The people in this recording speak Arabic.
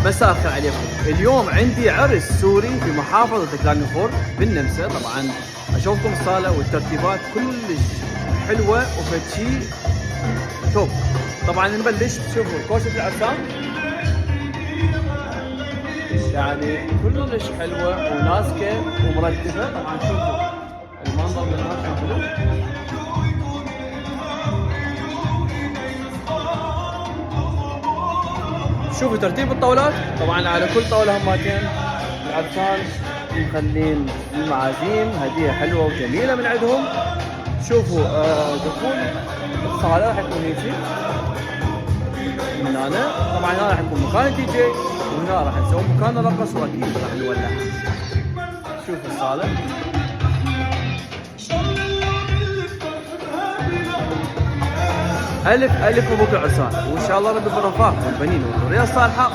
مساء الخير عليكم. اليوم عندي عرس سوري في محافظة كلانكفورد بالنمسا. طبعا اشوفكم الصالة والترتيبات كلش حلوة وفتشي توب. طبعا نبلش. شوفوا كوشة العرسان يعني كلش حلوة وناسكة ومرتبة. طبعا شوفوا المنظر من هناك حلو. شوفوا ترتيب الطاولات. طبعا على كل طاولة هماتين العرسان مخلين المعازيم هدية حلوة وجميلة من عندهم. شوفوا دخول الصالة راح يكون هيجي من هنا. طبعا هنا راح يكون مكان الدي جي، وهنا راح نسوي مكان الرقص واكيد راح نولع. شوفوا الصالة ألف ألف مبروك العرسان، وإن شاء الله رب بالرفاق والبنين والذرية الصالحة.